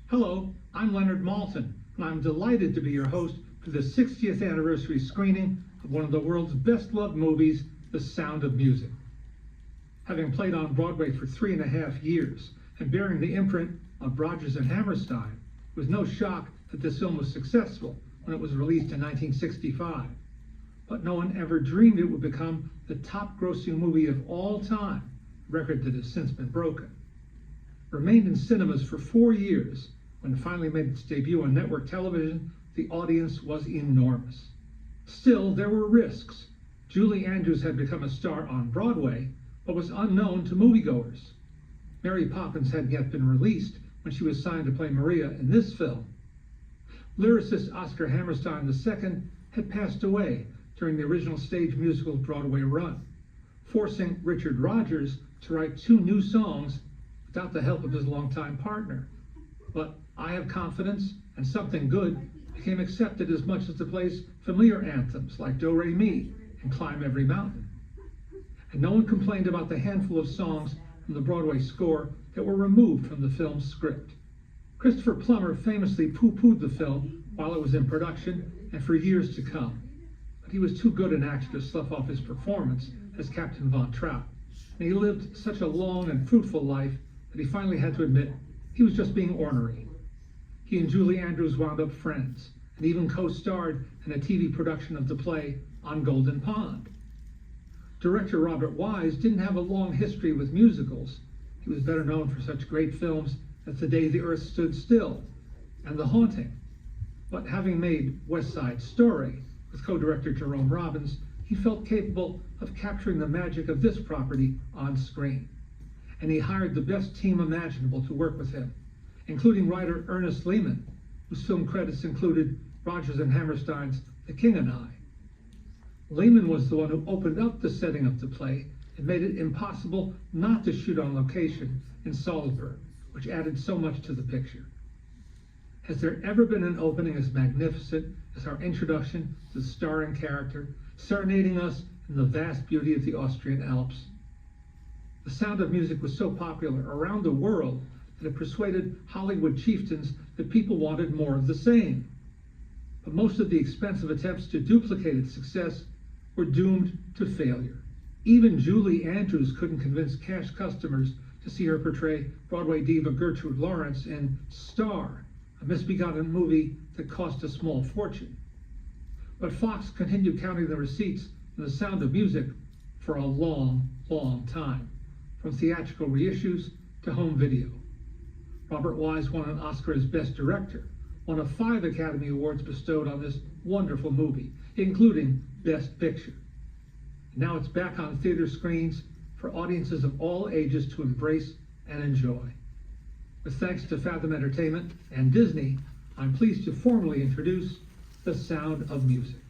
Hello, I'm Leonard Maltin, and I'm delighted to be your host for the 60th anniversary screening of one of the world's best-loved movies, The Sound of Music. Having played on Broadway for 3.5 years and bearing the imprint of Rodgers and Hammerstein, it was no shock that this film was successful when it was released in 1965. But no one ever dreamed it would become the top-grossing movie of all time, a record that has since been broken. It remained in cinemas for 4 years. When it finally made its debut on network television, the audience was enormous. Still, there were risks. Julie Andrews had become a star on Broadway, but was unknown to moviegoers. Mary Poppins hadn't yet been released when she was signed to play Maria in this film. Lyricist Oscar Hammerstein II had passed away during the original stage musical's Broadway run, forcing Richard Rodgers to write 2 new songs without the help of his longtime partner. But I Have Confidence and Something Good became accepted as much as the play's familiar anthems like Do Re Mi and Climb Every Mountain. And no one complained about the handful of songs from the Broadway score that were removed from the film's script. Christopher Plummer famously poo-pooed the film while it was in production and for years to come. But he was too good an actor to slough off his performance as Captain Von Trapp, and he lived such a long and fruitful life that he finally had to admit he was just being ornery. He and Julie Andrews wound up friends and even co-starred in a TV production of the play On Golden Pond. Director Robert Wise didn't have a long history with musicals. He was better known for such great films as The Day the Earth Stood Still and The Haunting. But having made West Side Story with co-director Jerome Robbins, he felt capable of capturing the magic of this property on screen. And he hired the best team imaginable to work with him, including writer Ernest Lehman, whose film credits included Rodgers and Hammerstein's The King and I. Lehman was the one who opened up the setting of the play and made it impossible not to shoot on location in Salzburg, which added so much to the picture. Has there ever been an opening as magnificent as our introduction to the starring character, serenading us in the vast beauty of the Austrian Alps? The Sound of Music was so popular around the world that it persuaded Hollywood chieftains that people wanted more of the same. But most of the expensive attempts to duplicate its success were doomed to failure. Even Julie Andrews couldn't convince cash customers to see her portray Broadway diva Gertrude Lawrence in Star, a misbegotten movie that cost a small fortune. But Fox continued counting the receipts from The Sound of Music for a long, long time, from theatrical reissues to home video. Robert Wise won an Oscar as Best Director, one of 5 Academy Awards bestowed on this wonderful movie, including Best Picture. Now it's back on theater screens for audiences of all ages to embrace and enjoy. With thanks to Fathom Entertainment and Disney, I'm pleased to formally introduce The Sound of Music.